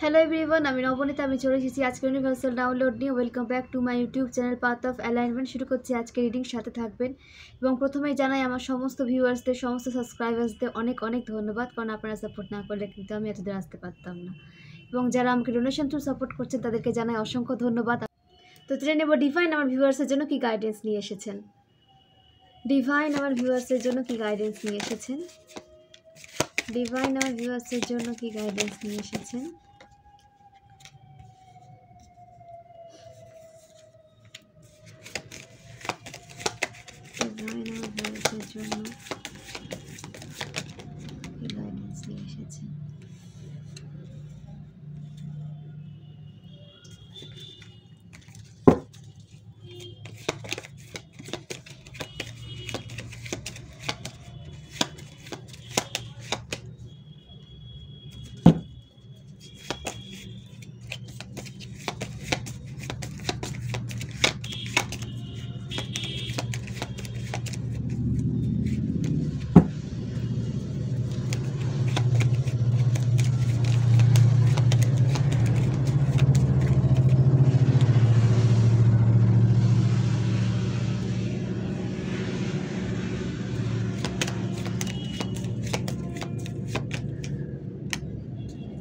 Hello everyone, আমি নবনীতা। আমি চলে এসেছি আজকে ইউনিভার্সাল ডাউনলোড নিয়ে। Welcome back to my YouTube channel path of alignment. শুরু করছি আজকে রিডিং, সাথে থাকবেন। এবং প্রথমেই জানাই আমার সমস্ত ভিউয়ার্সদের, সমস্ত সাবস্ক্রাইবার্সদের অনেক অনেক ধন্যবাদ, কারণ আপনারা সাপোর্ট না করলে কিন্তু আমি এতদূর আসতে পারতাম না। এবং যারা আমাকে ডোনেশন থ্রু সাপোর্ট করছেন তাদেরকে জানাই অসংখ্য ধন্যবাদ। তো জেনে নেব ডিভাইন আমার ভিউয়ার্সের জন্য কি গাইডেন্স নিয়ে এসেছেন। ডিভাইন আমার ভিউয়ার্সের জন্য কি গাইডেন্স নিয়ে এসেছেন। ডিভাইন আমার ভিউয়ার্সের জন্য কি গাইডেন্স নিয়ে এসেছেন। ডিভাইন আমার ভিউয়ার্সের জন্য কি গাইডেন্স নিয়ে এসেছেন।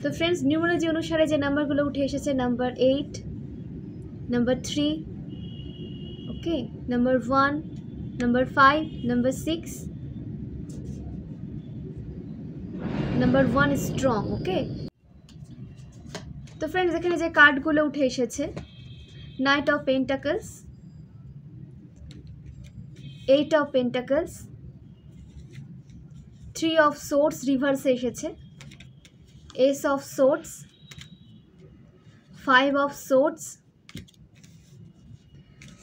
তো ফ্রেন্ডস, নিউমারোলজি অনুসারে যে নাম্বারগুলো উঠে এসেছে, number 8, number 3, okay, number 1, number 5, number 6, number 1 strong. Okay, তো ফ্রেন্ডস এখানে যে কার্ডগুলো উঠে এসেছে, knight of pentacles, 8 of pentacles, 3 of swords রিভার্সে এসেছে, Ace of Swords, 5 of Swords,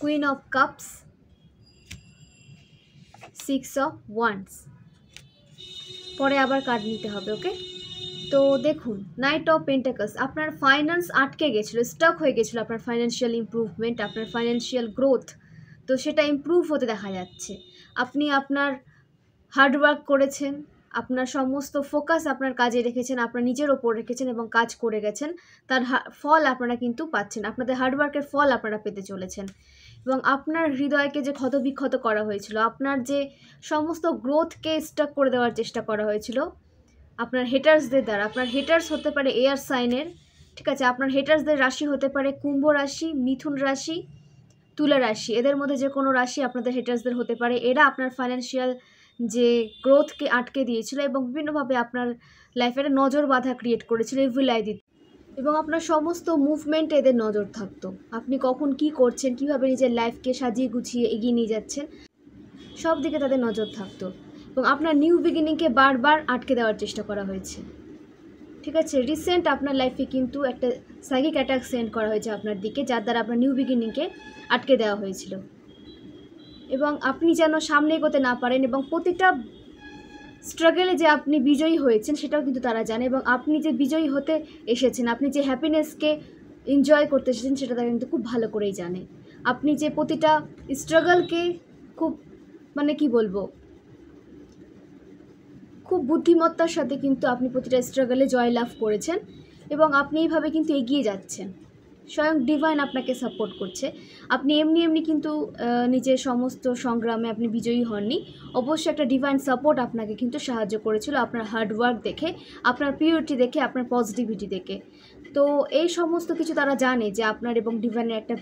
Queen of Cups, 6 of Wands। পরে আবার কার্ড নিতে হবে। ওকে, তো দেখুন, নাইট অফ পেন্টাকলস, আপনার ফাইন্যান্স আটকে গেছিলো, স্টক হয়ে গেছিলো আপনার ফাইন্যান্সিয়াল ইমপ্রুভমেন্ট, আপনার ফাইন্যান্সিয়াল গ্রোথ, তো সেটা ইমপ্রুভ হতে দেখা যাচ্ছে। আপনি আপনার হার্ডওয়ার্ক করেছেন, আপনার সমস্ত ফোকাস আপনার কাজে রেখেছেন, আপনার নিজের ওপর রেখেছেন এবং কাজ করে গেছেন, তার ফল আপনারা কিন্তু পাচ্ছেন। আপনাদের হার্ডওয়ার্কের ফল আপনারা পেতে চলেছেন। এবং আপনার হৃদয়কে যে ক্ষতবিক্ষত করা হয়েছিল, আপনার যে সমস্ত গ্রোথকে স্টক করে দেওয়ার চেষ্টা করা হয়েছিল আপনার হেটার্সদের দ্বারা, আপনার হেটার্স হতে পারে এয়ার সাইনের, ঠিক আছে, আপনার হেটার্সদের রাশি হতে পারে কুম্ভ রাশি, মিথুন রাশি, তুলা রাশি, এদের মধ্যে যে কোনো রাশি আপনাদের হেটার্সদের হতে পারে। এরা আপনার ফাইন্যান্সিয়াল যে গ্রোথকে আটকে দিয়েছিল এবং বিভিন্নভাবে আপনার লাইফের নজর বাধা ক্রিয়েট করেছিল, এভিল দিত, এবং আপনার সমস্ত মুভমেন্টে এদের নজর থাকতো। আপনি কখন কি করছেন, কিভাবে নিজের লাইফকে সাজিয়ে গুছিয়ে এগিয়ে নিয়ে যাচ্ছেন, সব দিকে তাদের নজর থাকতো। এবং আপনার নিউ বিগিনিংকে বারবার আটকে দেওয়ার চেষ্টা করা হয়েছে। ঠিক আছে, রিসেন্ট আপনার লাইফে কিন্তু একটা সাইকিক অ্যাটাক সেন্ড করা হয়েছে আপনার দিকে, যার দ্বারা আপনার নিউ বিগিনিংকে আটকে দেওয়া হয়েছিল। এবং আপনি যেন সামনে এগোতে না পারেন, এবং প্রতিটা স্ট্রাগলে যে আপনি বিজয়ী হয়েছেন সেটাও কিন্তু তারা জানে। এবং আপনি যে বিজয়ী হতে এসেছেন, আপনি যে হ্যাপিনেসকে এনজয় করতে এসেছেন, সেটা তারা কিন্তু খুব ভালো করেই জানে। আপনি যে প্রতিটা স্ট্রাগলকে খুব কি বলবো, খুব বুদ্ধিমত্তার সাথে কিন্তু আপনি প্রতিটা স্ট্রাগলে জয়লাভ করেছেন, এবং আপনি এইভাবে কিন্তু এগিয়ে যাচ্ছেন। স্বয়ং ডিভাইন আপনাকে সাপোর্ট করছে। আপনি এমনি কিন্তু নিজের সমস্ত সংগ্রামে আপনি বিজয়ী হননি। অবশ্যই একটা ডিভাইন সাপোর্ট আপনাকে কিন্তু সাহায্য করেছিল, আপনার হার্ডওয়ার্ক দেখে, আপনার পিওরিটি দেখে, আপনার পজিটিভিটি দেখে। তো এই সমস্ত কিছু তারা জানে যে আপনার এবং ডিভাইনের একটা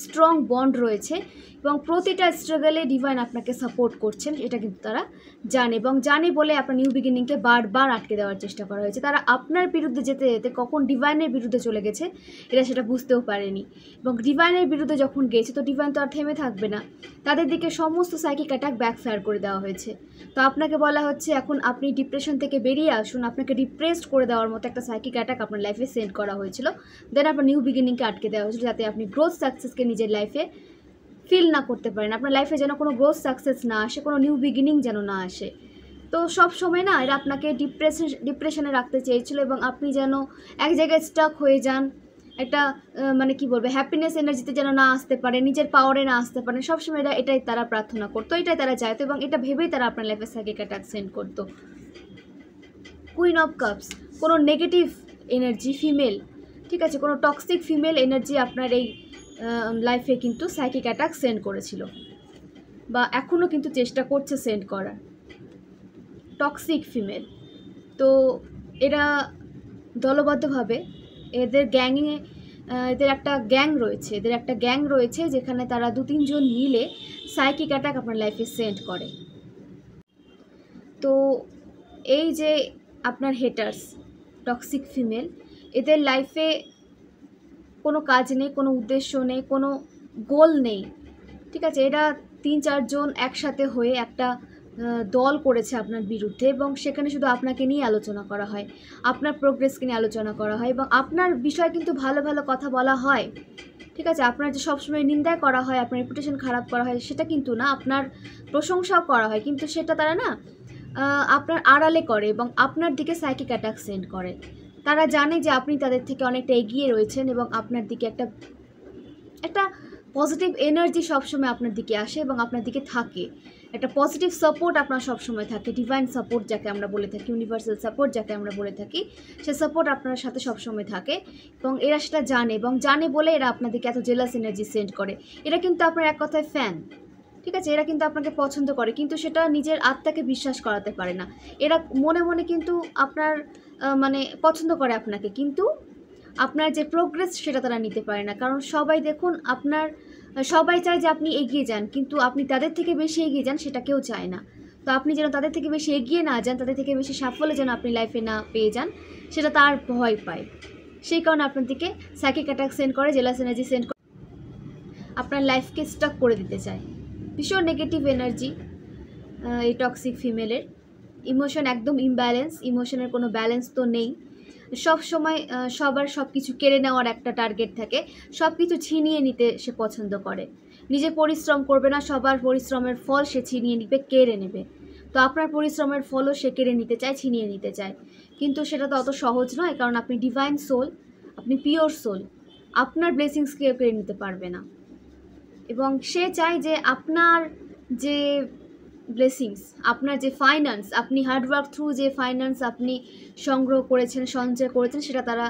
স্ট্রং বন্ড রয়েছে, এবং প্রতিটা স্ট্রাগলে ডিভাইন আপনাকে সাপোর্ট করছেন, এটা কিন্তু তারা জানে। এবং জানে বলে আপনার নিউ বিগিনিংকে বারবার আটকে দেওয়ার চেষ্টা করা হয়েছে। তারা আপনার বিরুদ্ধে যেতে যেতে কখন ডিভাইনের বিরুদ্ধে চলে গেছে এরা সেটা বুঝতেও পারেনি। এবং ডিভাইনের বিরুদ্ধে যখন গেছে, তো ডিভাইন তো আর থেমে থাকবে না, তাদের দিকে সমস্ত সাইকিক অ্যাটাক ব্যাকফায়ার করে দেওয়া হয়েছে। তো আপনাকে বলা হচ্ছে এখন আপনি ডিপ্রেশন থেকে বেরিয়ে আসুন, আপনাকে ডিপ্রেসড করে দেওয়ার মতো একটা সাইকিক অ্যাটাক আপনার লাইফে সেন্ড করা হয়েছিল, দেন আপনার নিউ বিগিনিংকে আটকে দেওয়া হয়েছিল, যাতে আপনি গ্রোথ সাকসেসকে নিজের লাইফে ফিল না করতে পারেন, আপনার লাইফে যেন কোনো গ্রোথ সাকসেস না আসে, কোনো নিউ বিগিনিং যেন না আসে। তো সব সময় না এরা আপনাকে ডিপ্রেশনে রাখতে চেয়েছিল, এবং আপনি যেন এক জায়গায় স্টাক হয়ে যান, একটা কি বলবো, হ্যাপিনেস এনার্জিতে যেন না আসতে পারে, নিজের পাওয়ারে না আসতে পারে। সবসময় এটাই তারা প্রার্থনা করতো, এটাই তারা চাইতো, এবং এটা ভেবেই তারা আপনার লাইফে সাইকিক অ্যাটাক সেন্ড করতো। কুইন অফ কাপস, কোনো নেগেটিভ এনার্জি, ফিমেল ঠিক আছে, কোনো টক্সিক ফিমেল এনার্জি আপনার এই লাইফে কিন্তু সাইকিক অ্যাটাক সেন্ড করেছিল, বা এখনও কিন্তু চেষ্টা করছে সেন্ড করার। টক্সিক ফিমেল, তো এরা দলবদ্ধভাবে এদের গ্যাংয়ে এদের একটা গ্যাং রয়েছে যেখানে তারা 2-3 জন মিলে সাইকিক অ্যাটাক আপনার লাইফে সেন্ড করে। তো এই যে আপনার হেটার্স টক্সিক ফিমেল, এদের লাইফে কোনো কাজ নেই, কোনো উদ্দেশ্য নেই, কোনো গোল নেই। ঠিক আছে, এরা 3-4 জন একসাথে হয়ে একটা দল করেছে আপনার বিরুদ্ধে, এবং সেখানে শুধু আপনাকে নিয়ে আলোচনা করা হয়, আপনার প্রোগ্রেসকে নিয়ে আলোচনা করা হয়, এবং আপনার বিষয়ে কিন্তু ভালো ভালো কথা বলা হয়। ঠিক আছে, আপনার যে সবসময় নিন্দা করা হয়, আপনার রেপুটেশন খারাপ করা হয় সেটা কিন্তু না, আপনার প্রশংসাও করা হয়, কিন্তু সেটা তারা না আপনার আড়ালে করে এবং আপনার দিকে সাইকিক অ্যাটাক সেন্ড করে। তারা জানে যে আপনি তাদের থেকে অনেকটা এগিয়ে রয়েছেন এবং আপনার দিকে একটা পজিটিভ এনার্জি সবসময় আপনার দিকে আসে এবং আপনার দিকে থাকে, একটা পজিটিভ সাপোর্ট আপনার সবসময় থাকে, ডিভাইন সাপোর্ট যাকে আমরা বলে থাকি, ইউনিভার্সাল সাপোর্ট যাকে আমরা বলে থাকি, সে সাপোর্ট আপনার সাথে সবসময় থাকে এবং এরা সেটা জানে, এবং জানে বলে এরা আপনাদেরকে এত জেলাস এনার্জি সেন্ড করে। এরা কিন্তু আপনার এক কথায় ফ্যান। ঠিক আছে, এরা কিন্তু আপনাকে পছন্দ করে, কিন্তু সেটা নিজের আত্মাকে বিশ্বাস করাতে পারে না। এরা মনে মনে কিন্তু আপনার মানে পছন্দ করে আপনাকে, কিন্তু আপনার যে প্রোগ্রেস সেটা তারা নিতে পারে না। কারণ সবাই চায় যে আপনি এগিয়ে যান, কিন্তু আপনি তাদের থেকে বেশি এগিয়ে যান সেটা কেউ চায় না। তো আপনি যেন তাদের থেকে বেশি এগিয়ে না যান, তাদের থেকে বেশি সাফল্য যেন আপনি লাইফে না পেয়ে যান, সেটা তার ভয় পায়। সেই কারণে আপনার দিকে সাইকিক অ্যাটাক সেন্ড করে, জেলাস এনার্জি সেন্ড করে, আপনার লাইফকে স্টাক করে দিতে চায়। ভীষণ নেগেটিভ এনার্জি এই টক্সিক ফিমেলের। ইমোশন একদম ইমব্যালেন্স, ইমোশনের কোনো ব্যালেন্স তো নেই। সব সময় সবার সব কিছু কেড়ে নেওয়ার একটা টার্গেট থাকে, সব কিছু ছিনিয়ে নিতে সে পছন্দ করে। নিজে পরিশ্রম করবে না, সবার পরিশ্রমের ফল সে ছিনিয়ে নিবে, কেড়ে নেবে। তো আপনার পরিশ্রমের ফলও সে কেড়ে নিতে চায়, ছিনিয়ে নিতে চায়, কিন্তু সেটা তো অত সহজ নয়, কারণ আপনি ডিভাইন সোল, আপনি পিওর সোল, আপনার ব্লেসিংস কেউ কেড়ে নিতে পারবে না। এবং সে চায় যে আপনার যে ব্লেসিংস, আপনার যে ফাইন্যান্স, আপনি হার্ডওয়ার্ক থ্রু যে ফাইন্যান্স আপনি সংগ্রহ করেছেন, সঞ্চয় করেছেন, সেটা তারা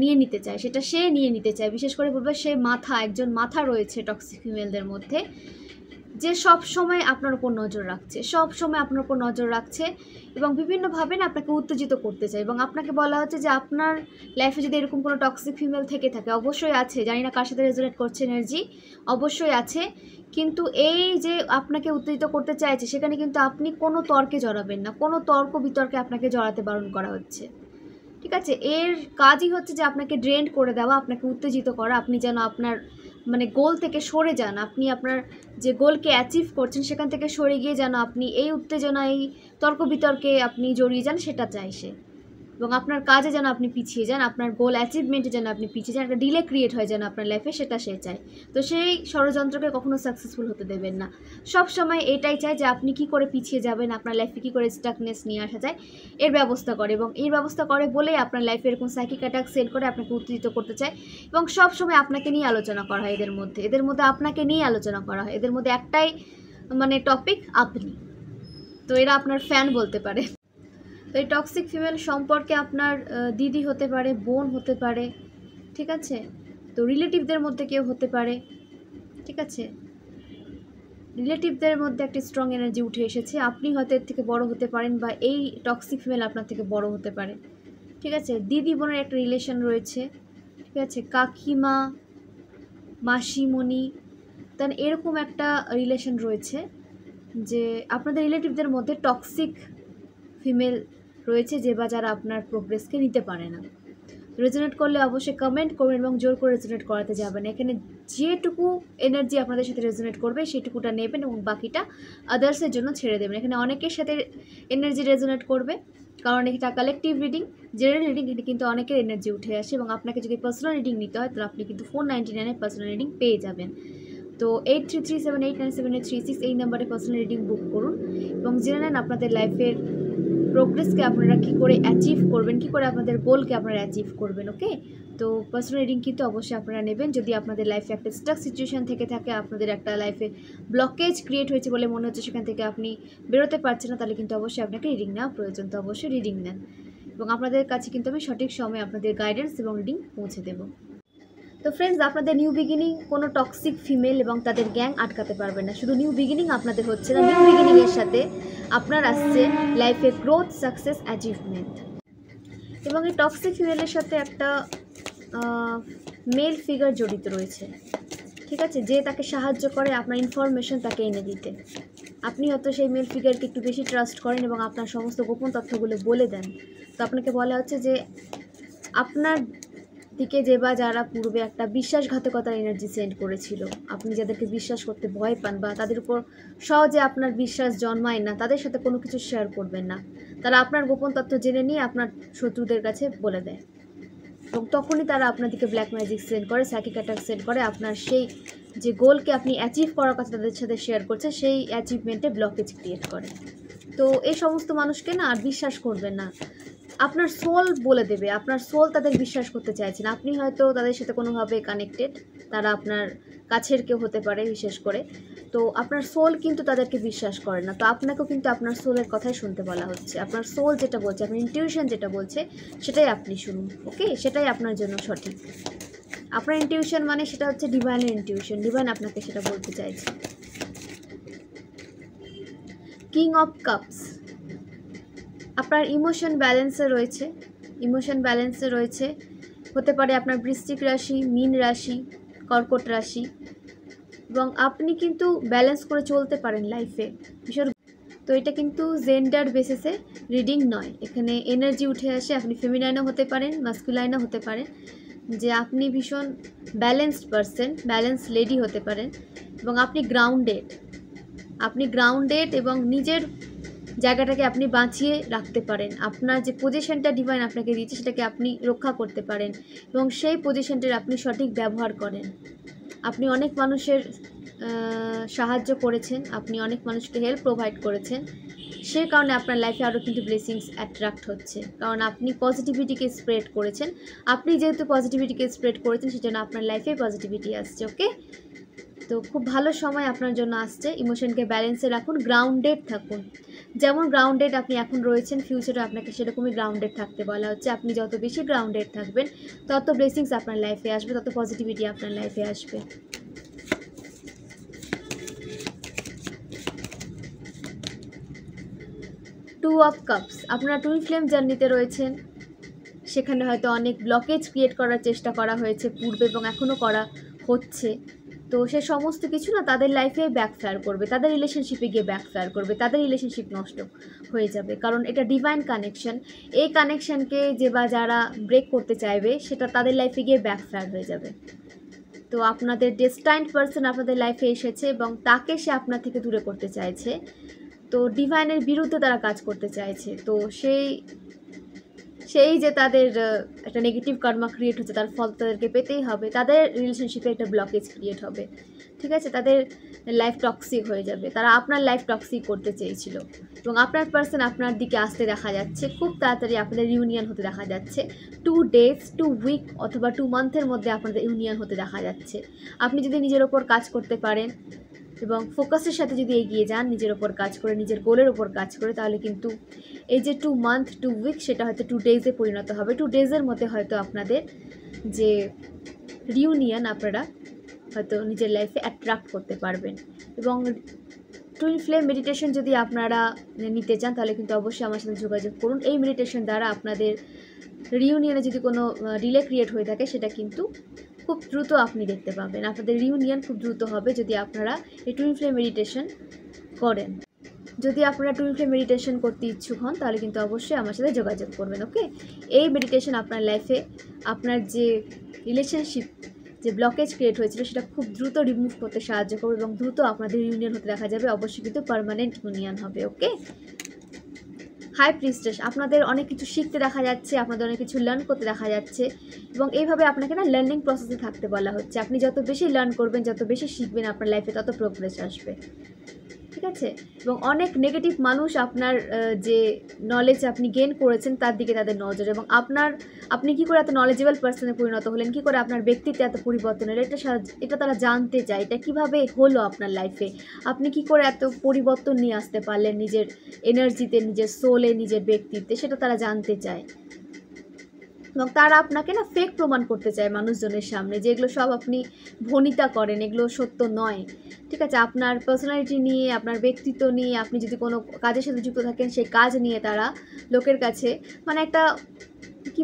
নিয়ে নিতে চায়, সেটা সে নিয়ে নিতে চায়। বিশেষ করে বলবে সে একজন মাথা রয়েছে টক্সিক ফিমেলদের মধ্যে, যে সব সময় আপনার উপর নজর রাখছে এবং বিভিন্নভাবে না আপনাকে উত্তেজিত করতে চায়। এবং আপনাকে বলা হচ্ছে যে আপনার লাইফে যদি এরকম কোনো টক্সিক ফিমেল থেকে থাকে, অবশ্যই আছে, জানি না কার সাথে রেজোনেট করছে এনার্জি, অবশ্যই আছে, কিন্তু এই যে আপনাকে উত্তেজিত করতে চাইছে সেখানে কিন্তু আপনি কোনো তর্কে জড়াবেন না, কোনো তর্ক বিতর্কে আপনাকে জড়াতে বারণ করা হচ্ছে। ঠিক আছে, এর কাজই হচ্ছে যে আপনাকে ড্রেন করে দেওয়া, আপনাকে উত্তেজিত করা, আপনি যেন আপনার গোল থেকে সরে যান, আপনি আপনার যে গোলকে অ্যাচিভ করছেন সেখান থেকে সরে গিয়ে যেন আপনি এই উত্তেজনা, এই তর্ক বিতর্কে আপনি জড়িয়ে যান, সেটা চাই সে। এবং আপনার কাজে যেন আপনি পিছিয়ে যান, আপনার গোল অ্যাচিভমেন্টে যেন আপনি পিছিয়ে যান, একটা ডিলে ক্রিয়েট হয় যেন আপনার লাইফে, সেটা সে চায়। তো সেই ষড়যন্ত্রকে কখনো সাকসেসফুল হতে দেবেন না। সব সময় এটাই চায় যে আপনি কি করে পিছিয়ে যাবেন, আপনার লাইফে কী করে স্টাকনেস নিয়ে আসা যায়, এর ব্যবস্থা করে। এবং এর ব্যবস্থা করে বলেই আপনার লাইফে এরকম সাইকিক অ্যাটাক সেন্ড করে আপনাকে উত্তেজিত করতে চায়। এবং সব সময় আপনাকে নিয়ে আলোচনা করা হয়, এদের মধ্যে আপনাকে নিয়ে আলোচনা করা হয়, এদের মধ্যে একটাই টপিক, আপনি। তো এরা আপনার ফ্যান বলতে পারে। তো এই টক্সিক ফিমেল সম্পর্কে আপনার দিদি হতে পারে, বোন হতে পারে, ঠিক আছে, তো রিলেটিভদের মধ্যে কেউ হতে পারে। ঠিক আছে, রিলেটিভদের মধ্যে একটি স্ট্রং এনার্জি উঠে এসেছে, আপনি হয়তো এর থেকে বড় হতে পারেন বা এই টক্সিক ফিমেল আপনার থেকে বড় হতে পারে। ঠিক আছে, দিদি বোনের একটা রিলেশন রয়েছে, ঠিক আছে, কাকিমা, মাসিমণি, তার এরকম একটা রিলেশন রয়েছে যে আপনাদের রিলেটিভদের মধ্যে টক্সিক ফিমেল রয়েছে, যে বা যারা আপনার প্রোগ্রেসকে নিতে পারে না। রেজোনেট করলে অবশ্যই কমেন্ট করবেন এবং জোর করে রেজোনেট করাতে যাবেন। এখানে যেটুকু এনার্জি আপনাদের সাথে রেজোনেট করবে সেটুকুটা নেবেন এবং বাকিটা আদার্সের জন্য ছেড়ে দেবেন। এখানে অনেকের সাথে এনার্জি রেজোনেট করবে, কারণ এটা কালেকটিভ রিডিং, জেনারেল রিডিং, এটা কিন্তু অনেকের এনার্জি উঠে আসে। এবং আপনাকে যদি পার্সোনাল রিডিং নিতে হয় তাহলে আপনি কিন্তু 499 পার্সোনাল রিডিং পেয়ে যাবেন। তো 8337897836 এই নাম্বারে পার্সোনাল রিডিং বুক করুন এবং জেনে নেন আপনাদের লাইফের প্রোগ্রেসকে আপনারা কী করে অ্যাচিভ করবেন, কী করে আপনাদের গোলকে আপনারা অ্যাচিভ করবেন। ওকে, তো পার্সোনাল রিডিং কিন্তু অবশ্যই আপনারা নেবেন। যদি আপনাদের লাইফে একটা স্টাক সিচুয়েশান থেকে থাকে, আপনাদের একটা লাইফে ব্লকেজ ক্রিয়েট হয়েছে বলে মনে হচ্ছে, সেখান থেকে আপনি বেরোতে পারছেন না, তাহলে কিন্তু অবশ্যই আপনাকে রিডিং নেওয়া প্রয়োজন। তো অবশ্যই রিডিং নেন। এবং আপনাদের কাছে কিন্তু আমি সঠিক সময়ে আপনাদের গাইডেন্স এবং রিডিং পৌঁছে দেব। তো ফ্রেন্ডস, আপনাদের নিউ বিগিনিং কোনো টক্সিক ফিমেল এবং তাদের গ্যাং আটকাতে পারবে না। শুধু নিউ বিগিনিং আপনাদের হচ্ছে না, নিউ বিগিনিংয়ের সাথে আপনার আসছে লাইফে গ্রোথ, সাকসেস, অ্যাচিভমেন্ট। এবং এই টক্সিক ফিমেলের সাথে একটা মেল ফিগার জড়িত রয়েছে, ঠিক আছে, যে তাকে সাহায্য করে আপনার ইনফরমেশন তাকে এনে দিতে। আপনি হয়তো সেই মেল ফিগারকে একটু বেশি ট্রাস্ট করেন এবং আপনার সমস্ত গোপন তথ্যগুলো বলে দেন। তো আপনাকে বলা হচ্ছে যে আপনার দিকে যে বা যারা পূর্বে একটা বিশ্বাসঘাতকতার এনার্জি সেন্ড করেছিল, আপনি যাদেরকে বিশ্বাস করতে ভয় পান বা তাদের উপর সহজে আপনার বিশ্বাস জন্মায় না, তাদের সাথে কোনো কিছু শেয়ার করবেন না। তারা আপনার গোপন তথ্য জেনে নিয়ে আপনার শত্রুদের কাছে বলে দেয় এবং তখনই তারা আপনার দিকে ব্ল্যাক ম্যাজিক সেন্ড করে, সাইকিক অ্যাটাক সেন্ড করে, আপনার সেই যে গোলকে আপনি অ্যাচিভ করার কথা তাদের সাথে শেয়ার করছে সেই অ্যাচিভমেন্টে ব্লকেজ ক্রিয়েট করে। তো এই সমস্ত মানুষকে না আর বিশ্বাস করবেন না। আপনার সোল বলে দেবে, আপনার সোল তাদের বিশ্বাস করতে চাইছেন। আপনি হয়তো তাদের সাথে কোনোভাবে কানেক্টেড, তারা আপনার কাছের কেউ হতে পারে বিশেষ করে, তো আপনার সোল কিন্তু তাদেরকে বিশ্বাস করে না। তো আপনাকেও কিন্তু আপনার সোলের কথাই শুনতে বলা হচ্ছে। আপনার সোল যেটা বলছে, আপনার ইনটিউশন যেটা বলছে সেটাই আপনি শুনুন, ওকে? সেটাই আপনার জন্য সঠিক। আপনার ইনটিউশন মানে সেটা হচ্ছে ডিভাইনের ইনটিউশন, ডিভাইন আপনাকে সেটা বলতে চাইছে। কিং অফ কাপস, আপনার ইমোশন ব্যালেন্সে রয়েছে, ইমোশন ব্যালেন্সে রয়েছে। হতে পারে আপনার বৃশ্চিক রাশি, মীন রাশি, কর্কট রাশি, এবং আপনি কিন্তু ব্যালেন্স করে চলতে পারেন লাইফে ভীষণ। তো এটা কিন্তু জেন্ডার বেসিসে রিডিং নয়, এখানে এনার্জি উঠে আসে। আপনি ফেমিনাইনও হতে পারেন, মাস্কুলাইনও হতে পারেন, যে আপনি ভীষণ ব্যালেন্সড পারসন, ব্যালেন্স লেডি হতে পারেন এবং আপনি গ্রাউন্ডেড এবং নিজের জায়গাটাকে আপনি বাঁচিয়ে রাখতে পারেন। আপনার যে পজিশনটা ডিভাইন আপনাকে দিয়েছে সেটাকে আপনি রক্ষা করতে পারেন এবং সেই পজিশনটার আপনি সঠিক ব্যবহার করেন। আপনি অনেক মানুষের সাহায্য করেছেন, আপনি অনেক মানুষকে হেল্প প্রোভাইড করেছেন, সে কারণে আপনার লাইফে আরও কিন্তু ব্লেসিংস অ্যাট্রাক্ট হচ্ছে, কারণ আপনি পজিটিভিটিকে স্প্রেড করেছেন। আপনি যেহেতু পজিটিভিটিকে স্প্রেড করেছেন সেজন্য আপনার লাইফে পজিটিভিটি আসছে, ওকে? তো খুব ভালো সময় আপনার জন্য আসছে। ইমোশনকে ব্যালেন্সে রাখুন, গ্রাউন্ডেড থাকুন। যেমন গ্রাউন্ডেড আপনি এখন রয়েছেন, ফিউচারে আপনাকে সেরকমই গ্রাউন্ডেড থাকতে বলা হচ্ছে। আপনি যত বেশি গ্রাউন্ডেড থাকবেন তত ব্লেসিংস আপনার লাইফে আসবে, তত পজিটিভিটি আপনার লাইফে আসবে। টু অফ কাপস, আপনারা টুইন ফ্লেম জার্নিতে রয়েছেন। সেখানে হয়তো অনেক ব্লকেজ ক্রিয়েট করার চেষ্টা করা হয়েছে পূর্বে এবং এখনও করা হচ্ছে। তো সে সমস্ত কিছু না তাদের লাইফে ব্যাকফায়ার করবে, তাদের রিলেশনশিপে গিয়ে ব্যাকফায়ার করবে, তাদের রিলেশনশিপ নষ্ট হয়ে যাবে, কারণ এটা ডিভাইন কানেকশন। এই কানেকশনকে যে বা যারা ব্রেক করতে চাইবে সেটা তাদের লাইফে গিয়ে ব্যাকফায়ার হয়ে যাবে। তো আপনাদের ডেস্টাইন্ড পারসন আপনাদের লাইফে এসেছে এবং তাকে সে আপনার থেকে দূরে করতে চাইছে। তো ডিভাইনের বিরুদ্ধে তারা কাজ করতে চাইছে। তো সেই যে তাদের একটা নেগেটিভ কর্মা ক্রিয়েট হচ্ছে, তার ফল তাদেরকে পেতেই হবে। তাদের রিলেশনশিপে একটা ব্লকেজ ক্রিয়েট হবে, ঠিক আছে? তাদের লাইফ টক্সিক হয়ে যাবে। তারা আপনার লাইফ টক্সিক করতে চেয়েছিল এবং আপনার পার্সন আপনার দিকে আসতে দেখা যাচ্ছে। খুব তাড়াতাড়ি আপনাদের ইউনিয়ন হতে দেখা যাচ্ছে। 2 days, 2 week অথবা 2 monthের মধ্যে আপনাদের ইউনিয়ন হতে দেখা যাচ্ছে। আপনি যদি নিজের ওপর কাজ করতে পারেন এবং ফোকাসের সাথে যদি এগিয়ে যান, নিজের ওপর কাজ করে, নিজের গোলের ওপর কাজ করে, তাহলে কিন্তু এই যে 2 month 2 week সেটা হয়তো 2 days-এ পরিণত হবে। 2 days-এর মধ্যে হয়তো আপনাদের যে রিউনিয়ন আপনারা হয়তো নিজের লাইফে অ্যাট্রাক্ট করতে পারবেন। এবং টুইন ফ্লেম মেডিটেশন যদি আপনারা নিতে চান তাহলে কিন্তু অবশ্যই আমার সাথে যোগাযোগ করুন। এই মেডিটেশন দ্বারা আপনাদের রিউনিয়নে যদি কোনো ডিলে ক্রিয়েট হয়ে থাকে সেটা কিন্তু খুব দ্রুত আপনি দেখতে পাবেন। আপনাদের রিউনিয়ন খুব দ্রুত হবে যদি আপনারা এই টুইন ফ্লেম মেডিটেশন করেন। যদি আপনারা টুইন ফ্লেম মেডিটেশন করতে ইচ্ছুক হন তাহলে কিন্তু অবশ্যই আমার সাথে যোগাযোগ করবেন, ওকে? এই মেডিটেশন আপনার লাইফে আপনার যে রিলেশনশিপ যে ব্লকেজ ক্রিয়েট হয়েছিল সেটা খুব দ্রুত রিমুভ করতে সাহায্য করবে এবং দ্রুত আপনাদের ইউনিয়ন হতে দেখা যাবে। অবশ্যই কিন্তু পার্মানেন্ট ইউনিয়ন হবে, ওকে? হাই প্রিস্টেস, আপনাদের অনেক কিছু শিখতে দেখা যাচ্ছে, আপনাদের অনেক কিছু লার্ন করতে দেখা যাচ্ছে এবং এইভাবে আপনাকে না লার্নিং প্রসেসে থাকতে বলা হচ্ছে। আপনি যত বেশি লার্ন করবেন, যত বেশি শিখবেন, আপনার লাইফে তত প্রোগ্রেস আসবে, ঠিক ঠিক আছে? এবং অনেক নেগেটিভ মানুষ আপনার যে নলেজ আপনি গেইন করেছেন তার দিকে তাদের নজর, এবং আপনি কী করে এত নলেজেবল পার্সনে পরিণত হলেন, কী করে আপনার ব্যক্তিত্বে এত পরিবর্তন হলো, এটা তারা জানতে চায়। এটা কীভাবে হলো আপনার লাইফে, আপনি কী করে এত পরিবর্তন নিয়ে আসতে পারলেন নিজের এনার্জিতে, নিজের সোলে, নিজের ব্যক্তিত্বে, সেটা তারা জানতে চায়। এবং তারা আপনাকে না ফেক প্রমাণ করতে চায় মানুষজনের সামনে যে এগুলো সব আপনি ভনিতা করেন, এগুলো সত্য নয়। ঠিক আছে? আপনার পার্সোনালিটি নিয়ে, আপনার ব্যক্তিত্ব নিয়ে, আপনি যদি কোনো কাজের সাথে যুক্ত থাকেন সেই কাজ নিয়ে তারা লোকের কাছে মানে একটা কি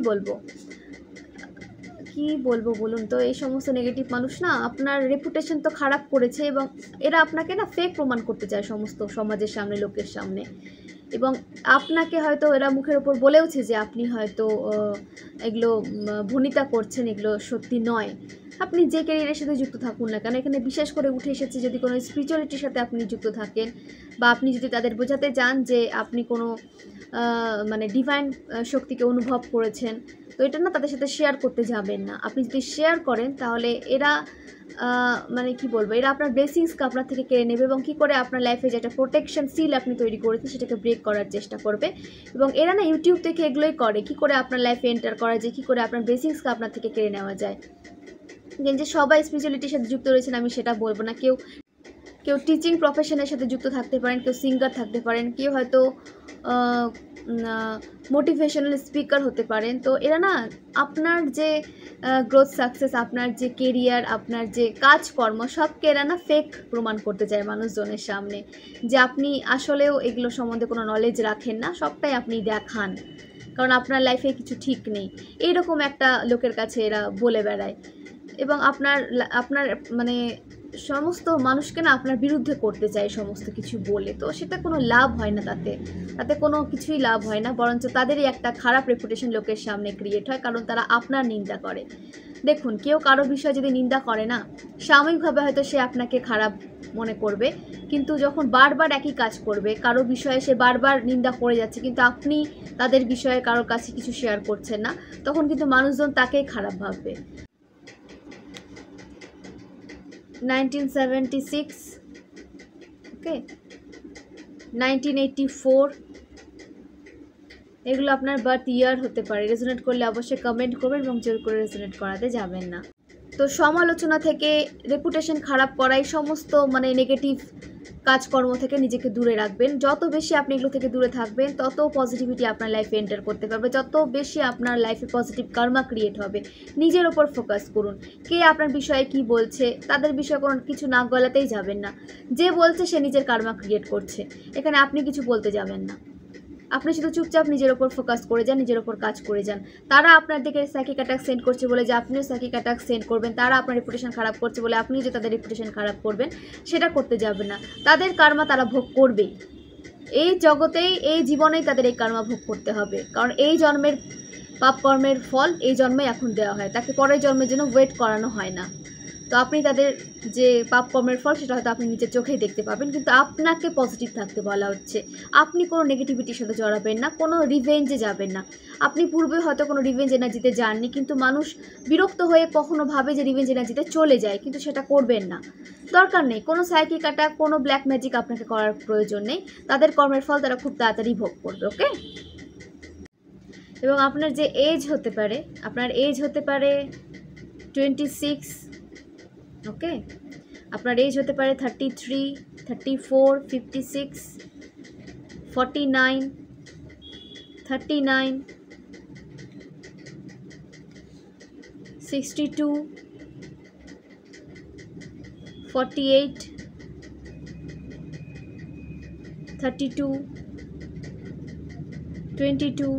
বলবো বলুন তো, এই সমস্ত নেগেটিভ মানুষ না আপনার রেপুটেশন তো খারাপ করেছে, এবং এরা আপনাকে না ফেক প্রমাণ করতে চায় সমস্ত সমাজের সামনে, লোকের সামনে। এবং আপনাকে হয়তো এরা মুখের ওপর বলেওছে যে আপনি হয়তো এগুলো ভনিতা করছেন, এগুলো সত্যি নয়। আপনি যে ক্যারিয়ারের সাথে যুক্ত থাকুন না কেন, এখানে বিশেষ করে উঠে এসেছে যদি কোনো স্পিরিচুয়ালিটির সাথে আপনি যুক্ত থাকেন, বা আপনি যদি তাদের বোঝাতে চান যে আপনি কোনো মানে ডিভাইন শক্তিকে অনুভব করেছেন, তো এটা না তাদের সাথে শেয়ার করতে যাবেন না। আপনি যদি শেয়ার করেন তাহলে এরা মানে কি বলবো, এরা আপনার ব্লেসিংসকে আপনার থেকে কেড়ে নেবে, এবং কী করে আপনার লাইফে যে একটা প্রোটেকশন সিল আপনি তৈরি করেছেন সেটাকে ব্রেক করার চেষ্টা করবে। এবং এরা না ইউটিউব থেকে এগুলোই করে, কী করে আপনার লাইফে এন্টার করা যায়, কী করে আপনার ব্লেসিংসকে আপনার থেকে কেড়ে নেওয়া যায়। যে সবাই স্পিরিচুয়ালিটির সাথে যুক্ত রয়েছেন আমি সেটা বলবো না। কেউ টিচিং প্রফেশনের সাথে যুক্ত থাকতে পারেন, কেউ সিঙ্গার থাকতে পারেন, কেউ হয়তো মোটিভেশনাল স্পিকার হতে পারেন। তো এরা না আপনার যে গ্রোথ সাকসেস, আপনার যে কেরিয়ার, আপনার যে কাজকর্ম, সবকে এরা না ফেক প্রমাণ করতে চায় মানুষজনের সামনে, যে আপনি আসলেও এগুলো সম্বন্ধে কোনো নলেজ রাখেন না, সবটাই আপনি দেখান, কারণ আপনার লাইফে কিছু ঠিক নেই, এইরকম একটা লোকের কাছে এরা বলে বেড়ায়। এবং আপনার মানে সমস্ত মানুষকে না আপনার বিরুদ্ধে করতে চায় সমস্ত কিছু বলে। তো সেটা কোনো লাভ হয় না, তাতে কোনো কিছুই লাভ হয় না, বরঞ্চ তাদেরই একটা খারাপ রেপুটেশন লোকের সামনে ক্রিয়েট হয়, কারণ তারা আপনার নিন্দা করে। দেখুন, কেউ কারো বিষয়ে যদি নিন্দা করে না, সাময়িকভাবে হয়তো সে আপনাকে খারাপ মনে করবে, কিন্তু যখন বারবার একই কাজ করবে, কারো বিষয়ে সে বারবার নিন্দা করে যাচ্ছে কিন্তু আপনি তাদের বিষয়ে কারোর কাছে কিছু শেয়ার করছেন না, তখন কিন্তু মানুষজন তাকেই খারাপ ভাববে। 1976, ওকে, 1984, এগুলো আপনার বার্থ ইয়ার হতে পারে। রেজোনেট করলে অবশ্যই কমেন্ট করবেন এবং জোর করে রেজোনেট করাতে যাবেন না। তো সমালোচনা থেকে, রেপুটেশন খারাপ করাই, সমস্ত মানে নেগেটিভ কাজকর্ম থেকে নিজেকে দূরে রাখবেন। যত বেশি আপনি এগুলো থেকে দূরে থাকবেন তত পজিটিভিটি আপনার লাইফে এন্টার করতে পারবে, যত বেশি আপনার লাইফে পজিটিভ কার্মা ক্রিয়েট হবে। নিজের ওপর ফোকাস করুন, কে আপনার বিষয়ে কি বলছে, তাদের বিষয়ে কোনো কিছু না গলাতেই যাবেন না। যে বলছে সে নিজের কার্মা ক্রিয়েট করছে, এখানে আপনি কিছু বলতে যাবেন না। আপনি শুধু চুপচাপ নিজের ওপর ফোকাস করে যান, নিজের ওপর কাজ করে যান। তারা আপনার দিকে সাইকিক অ্যাটাক সেন্ড করছে বলে যে আপনিও সাইকিক অ্যাটাক সেন্ড করবেন, তারা আপনার রেপুটেশন খারাপ করছে বলে আপনিও যে তাদের রেপুটেশন খারাপ করবেন, সেটা করতে যাবেন না। তাদের কার্মা তারা ভোগ করবেই, এই জগতেই, এই জীবনেই তাদের এই কার্মা ভোগ করতে হবে, কারণ এই জন্মের পাপ কর্মের ফল এই জন্মে এখন দেওয়া হয়, তাকে পরের জন্মের জন্য ওয়েট করানো হয় না। তো আপনি তাদের যে পাপ কর্মের ফল সেটা হয়তো আপনি নিজের চোখেই দেখতে পাবেন, কিন্তু আপনাকে পজিটিভ থাকতে বলা হচ্ছে। আপনি কোনো নেগেটিভিটির সাথে জড়াবেন না, কোনো রিভেঞ্জে যাবেন না। আপনি পূর্বে হয়তো কোনো রিভেঞ্জ এনার্জিতে যাননি, কিন্তু মানুষ বিরক্ত হয়ে কখনো ভাবে যে রিভেঞ্জ এনার্জিতে চলে যায়, কিন্তু সেটা করবেন না, দরকার নেই। কোনো সাইকিক অ্যাটাক, কোনো ব্ল্যাক ম্যাজিক আপনাকে করার প্রয়োজন নেই। তাদের কর্মের ফল তারা খুব তাড়াতাড়ি ভোগ করবে, ওকে। এবং আপনার যে এজ হতে পারে, আপনার এজ হতে পারে 26, ওকে। আপনার এজ হতে পারে 33, 34, 56, 49, 39, 62, 48, 32, 22,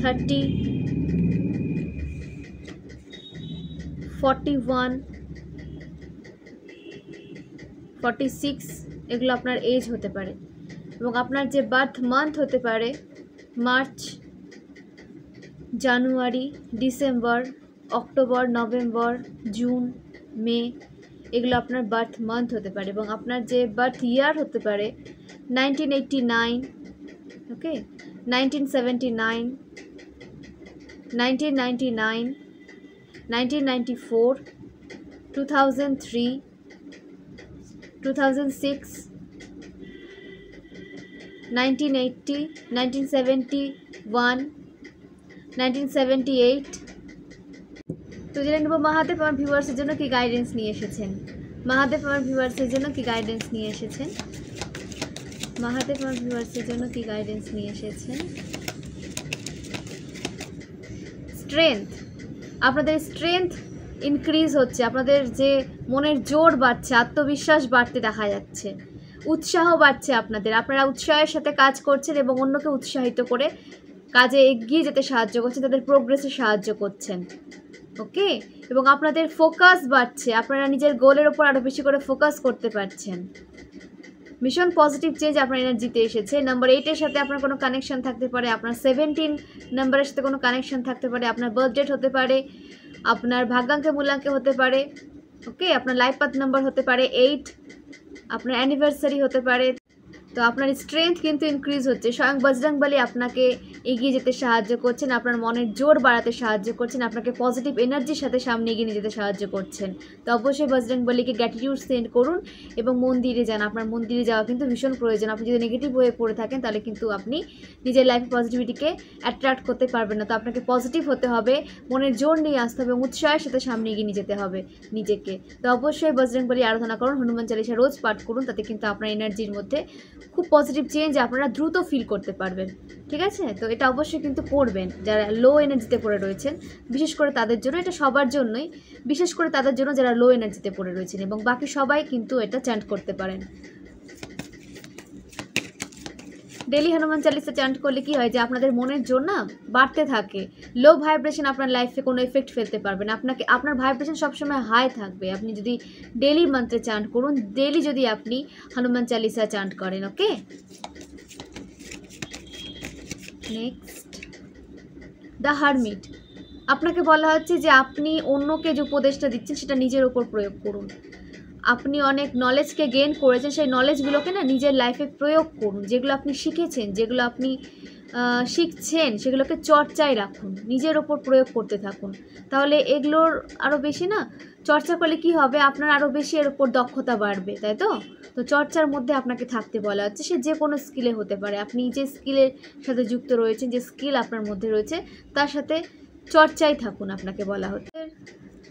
30, 41, 46, এগুলো আপনার এজ হতে পারে। এবং আপনার যে বার্থ মান্থ হতে পারে মার্চ, জানুয়ারি, ডিসেম্বর, অক্টোবর, নভেম্বর, জুন, মে, এগুলো আপনার বার্থ মান্থ হতে পারে। এবং আপনার যে বার্থ ইয়ার হতে পারে 1989, ওকে, 1979, 1999, 1994, 2003, 2006, 1980, 1971, 1978। তো জেনে নেব মাহাদেব আমার ভিউয়ার্সের জন্য কি গাইডেন্স নিয়ে এসেছেন। মাহাদেব আমার ভিউয়ার্সের জন্য কি গাইডেন্স নিয়ে এসেছেন। মাহাদেব আমার ভিউয়ার্সের জন্য কি গাইডেন্স নিয়ে এসেছেন। স্ট্রেংথ, আপনাদের স্ট্রেংথ ইনক্রিজ হচ্ছে, আপনাদের যে মনের জোর বাড়ছে, আত্মবিশ্বাস বাড়তে দেখা যাচ্ছে, উৎসাহ বাড়ছে আপনাদের। আপনারা উৎসাহের সাথে কাজ করছেন এবং অন্যকে উৎসাহিত করে কাজে এগিয়ে যেতে সাহায্য করছেন, তাদের প্রোগ্রেসে সাহায্য করছেন। ওকে, এবং আপনাদের ফোকাস বাড়ছে, আপনারা নিজের গোলের ওপর আরও বেশি করে ফোকাস করতে পারছেন। ভীষণ পজিটিভ চেঞ্জ আপনার এনার্জিতে এসেছে। নাম্বার 8-এর সাথে আপনার কোনো কানেকশন থাকতে পারে, আপনার 17 নাম্বারের সাথে কোনো কানেকশন থাকতে পারে, আপনার বার্থ ডেট হতে পারে, আপনার ভাগ্যাঙ্কে মূল্যাঙ্কে হতে পারে। ওকে, আপনার লাইফ পাথ নাম্বার হতে পারে 8, আপনার অ্যানিভার্সারি হতে পারে। তো আপনার স্ট্রেংথ কিন্তু ইনক্রিজ হচ্ছে। স্বয়ং বজরংবলী আপনাকে এগিয়ে যেতে সাহায্য করছেন, আপনার মনের জোর বাড়াতে সাহায্য করছেন, আপনাকে পজিটিভ এনার্জির সাথে সামনে এগিয়ে নিয়ে যেতে সাহায্য করছেন। তো অবশ্যই বজরংবলীকে গ্র্যাটিটিউড সেন্ড করুন এবং মন্দিরে যান। আপনার মন্দিরে যাওয়া কিন্তু ভীষণ প্রয়োজন। আপনি যদি নেগেটিভ হয়ে পড়ে থাকেন তাহলে কিন্তু আপনি নিজের লাইফে পজিটিভিটিকে অ্যাট্রাক্ট করতে পারবেন না। তো আপনাকে পজিটিভ হতে হবে, মনের জোর নিয়ে আসতে হবে, উৎসাহের সাথে সামনে এগিয়ে নিয়ে যেতে হবে নিজেকে। তো অবশ্যই বজরংবলী আরাধনা করুন, হনুমান চালিসা রোজ পাঠ করুন, তাতে কিন্তু আপনার এনার্জির মধ্যে খুব পজিটিভ চেঞ্জ আপনারা দ্রুত ফিল করতে পারবেন। ঠিক আছে, তো এটা অবশ্যই কিন্তু করবেন যারা লো এনার্জিতে পড়ে রয়েছেন, বিশেষ করে তাদের জন্য। এটা সবার জন্যই, বিশেষ করে তাদের জন্য যারা লো এনার্জিতে পড়ে রয়েছেন, এবং বাকি সবাই কিন্তু এটা চ্যান্ট করতে পারেন। ডেলি হনুমান চালিসা চ্যান্ট করলে কি হয় যে আপনাদের মনের জোর না বাড়তে থাকে। লো ভাইব্রেশন আপনার লাইফে কোনো এফেক্ট ফেলতে পারবে না, আপনাকে আপনার ভাইব্রেশন সবসময় হাই থাকবে। আপনি যদি ডেলি মন্ত্রে চ্যান্ট করুন, ডেলি যদি আপনি হনুমান চালিসা চ্যান্ট করেন। ওকে, নেক্সট দ্য হারমিট। আপনাকে বলা হচ্ছে যে আপনি অন্যকে যে উপদেশটা দিচ্ছেন সেটা নিজের ওপর প্রয়োগ করুন। আপনি অনেক নলেজকে গেইন করেছেন, সেই নলেজগুলোকে না নিজের লাইফে প্রয়োগ করুন। যেগুলো আপনি শিখেছেন, যেগুলো আপনি শিখছেন, সেগুলোকে চর্চায় রাখুন, নিজের ওপর প্রয়োগ করতে থাকুন। তাহলে এগুলোর আরও বেশি না চর্চা করলে কি হবে, আপনার আরও বেশি এর ওপর দক্ষতা বাড়বে, তাই তো? তো চর্চার মধ্যে আপনাকে থাকতে বলা হচ্ছে। সে যে কোনো স্কিলে হতে পারে, আপনি যে স্কিলের সাথে যুক্ত রয়েছেন, যে স্কিল আপনার মধ্যে রয়েছে তার সাথে চর্চায় থাকুন আপনাকে বলা হচ্ছে।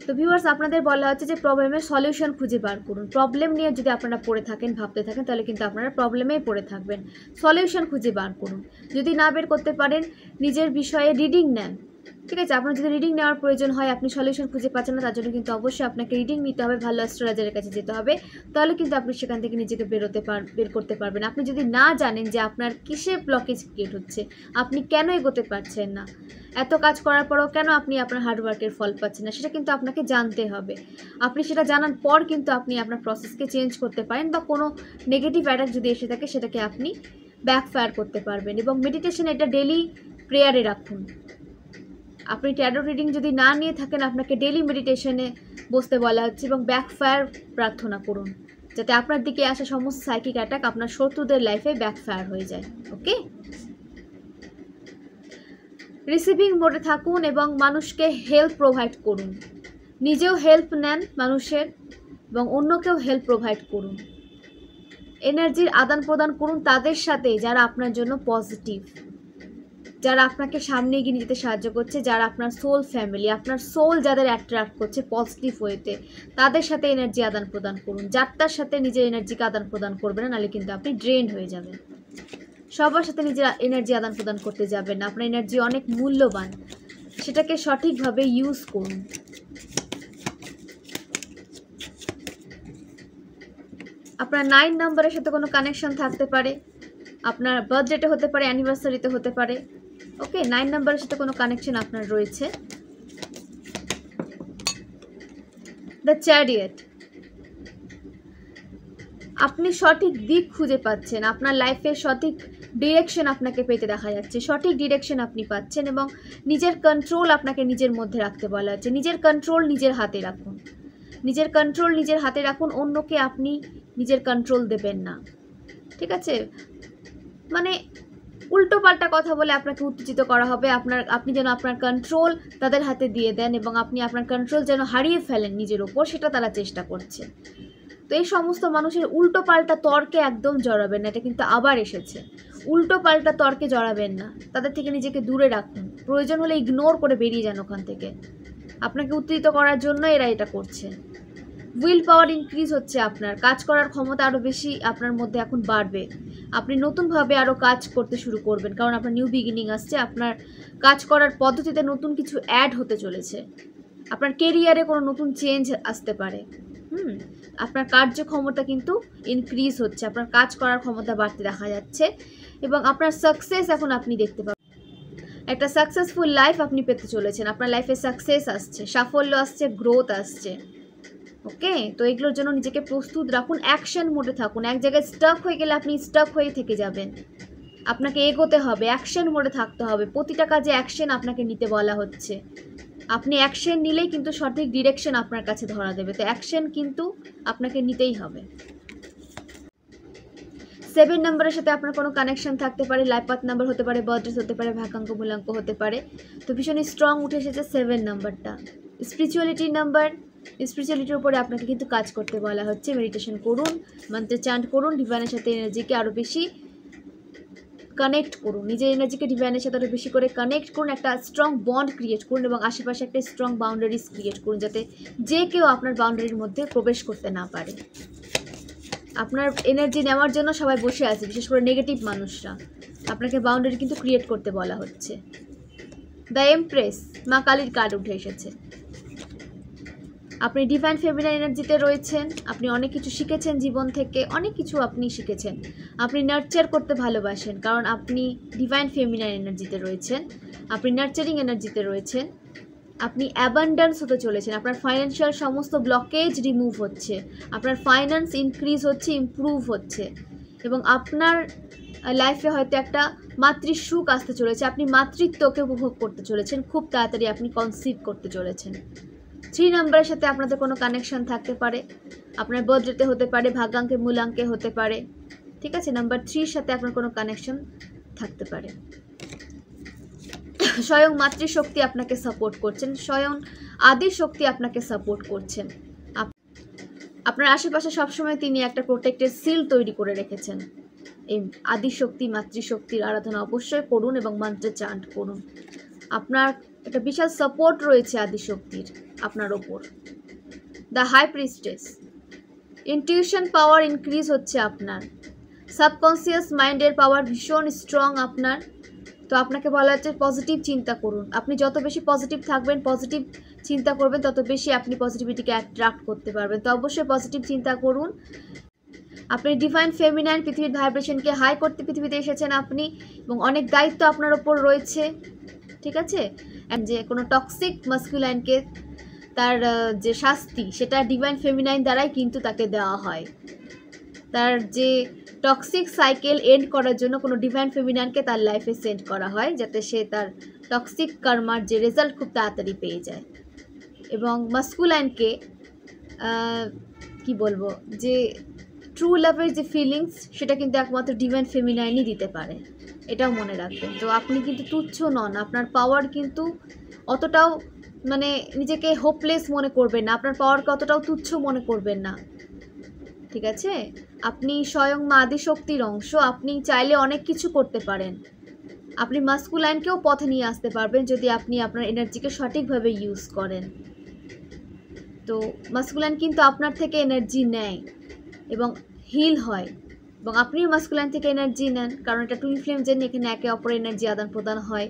তো ভিউয়ার্স, আপনাদের বলা হচ্ছে যে প্রবলেমের সলিউশন খুঁজে বার করুন। প্রবলেম নিয়ে যদি আপনারা পড়ে থাকেন, ভাবতে থাকেন, তাহলে কিন্তু আপনারা প্রবলেমেই পড়ে থাকবেন। সলিউশন খুঁজে বার করুন। যদি না বের করতে পারেন, নিজের বিষয়ে রিডিং নেন। ঠিক আছে, আপনার যদি রিডিং নেওয়ার প্রয়োজন হয়, আপনি সলিউশন খুঁজে পাচ্ছেন না, তার জন্য কিন্তু অবশ্যই আপনাকে রিডিং নিতে হবে, ভালো অ্যাস্ট্রোলজারের কাছে যেতে হবে। তাহলে কিন্তু আপনি সেখান থেকে নিজেকে বের করতে পারবেন। আপনি যদি না জানেন যে আপনার কিসে ব্লকেজ ক্রিয়েট হচ্ছে, আপনি কেন এগোতে পারছেন না, এত কাজ করার পরেও কেন আপনি আপনার হার্ডওয়ার্কের ফল পাচ্ছেন না, সেটা কিন্তু আপনাকে জানতে হবে। আপনি সেটা জানার পর কিন্তু আপনি আপনার প্রসেসকে চেঞ্জ করতে পারেন, বা কোনো নেগেটিভ অ্যাটাক যদি এসে থাকে সেটাকে আপনি ব্যাকফায়ার করতে পারবেন। এবং মেডিটেশন এটা ডেলি প্রেয়ারে রাখুন। আপনি ট্যারো রিডিং যদি না নিয়ে থাকেন, আপনাকে ডেলি মেডিটেশনে বসতে বলা হচ্ছে এবং ব্যাকফায়ার প্রার্থনা করুন, যাতে আপনার দিকে আসা সমস্ত সাইকিক অ্যাটাক আপনার শত্রুদের লাইফে ব্যাকফায়ার হয়ে যায়। ওকে, রিসিভিং মোডে থাকুন এবং মানুষকে হেল্প প্রোভাইড করুন। নিজেও হেল্প নেন মানুষের এবং অন্যকেও হেল্প প্রোভাইড করুন। এনার্জির আদান প্রদান করুন তাদের সাথে যারা আপনার জন্য পজিটিভ, যারা আপনাকে সামনে এগিয়ে নিয়ে যেতে সাহায্য করছে, যারা আপনার সোল ফ্যামিলি, আপনার সোল যাদের অ্যাট্রাক্ট করছে পজিটিভ ওয়েতে, তাদের সাথে এনার্জি আদান প্রদান করুন। যারটার সাথে নিজের এনার্জিকে আদান প্রদান করবেন না, নাহলে কিন্তু আপনি ড্রেন্ড হয়ে যাবেন। সবার সাথে নিজের এনার্জি আদান প্রদান করতে যাবেন না। আপনার এনার্জি অনেক মূল্যবান, সেটাকে সঠিকভাবে ইউজ করুন। আপনার 9 নাম্বারের সাথে কোনো কানেকশন থাকতে পারে, আপনার বার্থডেতে হতে পারে, অ্যানিভার্সারিতে হতে পারে। ওকে, 9 নাম্বারের সাথে কোনো কানেকশন আপনার রয়েছে। দ্য চ্যারিয়েট, আপনি সঠিক দিক খুঁজে পাচ্ছেন, আপনার লাইফের সঠিক ডিরেকশন আপনাকে পেতে দেখা যাচ্ছে, সঠিক ডিরেকশন আপনি পাচ্ছেন এবং নিজের কন্ট্রোল আপনাকে নিজের মধ্যে রাখতে বলা হচ্ছে। নিজের কন্ট্রোল নিজের হাতে রাখুন, নিজের কন্ট্রোল নিজের হাতে রাখুন, অন্যকে আপনি নিজের কন্ট্রোল দেবেন না। ঠিক আছে, মানে উল্টো পাল্টা কথা বলে আপনাকে উত্তেজিত করা হবে, আপনি যেন আপনার কন্ট্রোল তাদের হাতে দিয়ে দেন এবং আপনি আপনার কন্ট্রোল যেন হারিয়ে ফেলেন নিজের ওপর, সেটা তারা চেষ্টা করছে। তো এই সমস্ত মানুষের উল্টো পাল্টা তর্কে একদম জড়াবেন না, এটা কিন্তু আবার এসেছে। উল্টো পাল্টা তর্কে জড়াবেন না, তাদের থেকে নিজেকে দূরে রাখুন, প্রয়োজন হলে ইগনোর করে বেরিয়ে যান ওখান থেকে। আপনাকে উত্তেজিত করার জন্য এরা এটা করছে। উইল পাওয়ার ইনক্রিজ হচ্ছে, আপনার কাজ করার ক্ষমতা আরও বেশি আপনার মধ্যে এখন বাড়বে। আপনি নতুনভাবে আরও কাজ করতে শুরু করবেন, কারণ আপনার নিউ বিগিনিং আসছে। আপনার কাজ করার পদ্ধতিতে নতুন কিছু অ্যাড হতে চলেছে। আপনার কেরিয়ারে কোনো নতুন চেঞ্জ আসতে পারে। আপনার কার্যক্ষমতা কিন্তু ইনক্রিজ হচ্ছে, আপনার কাজ করার ক্ষমতা বাড়তে দেখা যাচ্ছে, এবং আপনার সাকসেস এখন আপনি দেখতে পাবেন। একটা সাকসেসফুল লাইফ আপনি পেতে চলেছেন। আপনার লাইফে সাকসেস আসছে, সাফল্য আসছে, গ্রোথ আসছে। ওকে, তো এগুলোর জন্য নিজেকে প্রস্তুত রাখুন, অ্যাকশন মোডে থাকুন। এক জায়গায় স্টাক হয়ে গেলে আপনি স্টাক হয়ে থেকে যাবেন। আপনাকে এগোতে হবে, অ্যাকশন মোডে থাকতে হবে। প্রতিটা কাজে অ্যাকশন আপনাকে নিতে বলা হচ্ছে। আপনি অ্যাকশন নিলেই কিন্তু সঠিক ডিরেকশন আপনার কাছে ধরা দেবে। তো অ্যাকশন কিন্তু আপনাকে নিতেই হবে। 7 নম্বরের সাথে আপনার কোনো কানেকশন থাকতে পারে, লাইফ পাথ নাম্বার হতে পারে, বার্থডেস হতে পারে, ভাগ্যাঙ্ক মূলাঙ্ক হতে পারে। তো ভীষণই স্ট্রং উঠে এসেছে 7 নাম্বারটা। স্পিরিচুয়ালিটি নাম্বার, স্পিরিচুয়ালিটির উপরে আপনাকে কিন্তু কাজ করতে বলা হচ্ছে। মেডিটেশন করুন, মন্ত্র চান্ট করুন, ডিভাইনের সাথে এনার্জিকে আরও বেশি কানেক্ট করুন, নিজের এনার্জিকে ডিভাইনের সাথে আরও বেশি করে কানেক্ট করুন, একটা স্ট্রং বন্ড ক্রিয়েট করুন, এবং আশেপাশে একটা স্ট্রং বাউন্ডারিজ ক্রিয়েট করুন, যাতে যে কেউ আপনার বাউন্ডারির মধ্যে প্রবেশ করতে না পারে। আপনার এনার্জি নেওয়ার জন্য সবাই বসে আছে, বিশেষ করে নেগেটিভ মানুষরা। আপনাকে বাউন্ডারি কিন্তু ক্রিয়েট করতে বলা হচ্ছে। দ্য এমপ্রেস, মা কালীর কার্ড উঠে এসেছে। আপনি ডিভাইন ফেমিনাইন এনার্জিতে রয়েছেন। আপনি অনেক কিছু শিখেছেন জীবন থেকে, অনেক কিছু আপনি শিখেছেন। আপনি নার্চার করতে ভালোবাসেন, কারণ আপনি ডিভাইন ফেমিনাইন এনার্জিতে রয়েছেন। আপনি নার্চারিং এনার্জিতে রয়েছেন। আপনি অ্যাবান্ডেন্স হতে চলেছেন। আপনার ফাইন্যান্সিয়াল সমস্ত ব্লকেজ রিমুভ হচ্ছে, আপনার ফাইন্যান্স ইনক্রিজ হচ্ছে, ইমপ্রুভ হচ্ছে, এবং আপনার লাইফে হয়তো একটা মাতৃসুখ আসতে চলেছে। আপনি মাতৃত্বকে উপভোগ করতে চলেছেন। খুব তাড়াতাড়ি আপনি কনসিভ করতে চলেছেন। 3 নম্বরের সাথে আপনাদের কোনো কানেকশন থাকতে পারে, আপনার বার্থডেতে হতে পারে, ভাগ্যাঙ্কে মূলাঙ্কে হতে পারে। ঠিক আছে, নাম্বার 3 সাথে আপনার কোনো কানেকশন থাকতে পারে। স্বয়ং মাতৃশক্তি আপনাকে সাপোর্ট করছেন, স্বয়ং আদি শক্তি আপনাকে সাপোর্ট করছেন। আপনার আশেপাশে সবসময় তিনি একটা প্রোটেক্টেড সিল তৈরি করে রেখেছেন। এই আদি শক্তি মাতৃশক্তির আরাধনা অবশ্যই করুন এবং মন্ত্র চান্ট করুন। আপনার একটা বিশাল সাপোর্ট রয়েছে আদি শক্তির আপনার ওপর। The high priestess, intuition power increase হচ্ছে আপনার। সাবকনসিয়াস মাইন্ডের পাওয়ার ভীষণ স্ট্রং আপনার। তো আপনাকে বলা হচ্ছে পজিটিভ চিন্তা করুন। আপনি যত বেশি পজিটিভ থাকবেন, পজিটিভ চিন্তা করবেন, তত বেশি আপনি পজিটিভিটিকে অ্যাট্রাক্ট করতে পারবেন। তো অবশ্যই পজিটিভ চিন্তা করুন। আপনি ডিভাইন ফেমিনাইন পৃথিবীর ভাইব্রেশনকে হাই করতে পৃথিবীতে এসেছেন আপনি, এবং অনেক দায়িত্ব আপনার ওপর রয়েছে। ঠিক আছে, যে কোনো টক্সিক মাস্কুলাইনকে তার যে শাস্তি, সেটা ডিভাইন ফেমিনাইন দ্বারাই কিন্তু তাকে দেওয়া হয়। তার যে টক্সিক সাইকেল এন্ড করার জন্য কোনো ডিভাইন ফেমিনাইনকে তার লাইফে সেন্ড করা হয়, যাতে সে তার টক্সিক কর্মার যে রেজাল্ট খুব তাড়াতাড়ি পেয়ে যায়। এবং মাস্কুলাইনকে কি বলবো, যে ট্রু লাভের যে ফিলিংস, সেটা কিন্তু একমাত্র ডিভাইন ফেমিনাইনই দিতে পারে, এটাও মনে রাখবেন। তো আপনি কিন্তু তুচ্ছ নন, আপনার পাওয়ার কিন্তু অতটাও মানে নিজেকে হোপলেস মনে করবেন না, আপনার পাওয়ারকে অতটাও তুচ্ছ মনে করবেন না। ঠিক আছে, আপনি স্বয়ং মা আদিশক্তির অংশ। আপনি চাইলে অনেক কিছু করতে পারেন। আপনি মাস্কুলাইনকেও পথে নিয়ে আসতে পারবেন যদি আপনি আপনার এনার্জিকে সঠিকভাবে ইউজ করেন। তো মাস্কুলাইন কিন্তু আপনার থেকে এনার্জি নেয় এবং হিল হয়, এবং আপনিও মাস্কুলাইন থেকে এনার্জি নেন, কারণ এটা টুইন ফ্লেম জেন, এখানে একে অপরের এনার্জি আদান প্রদান হয়।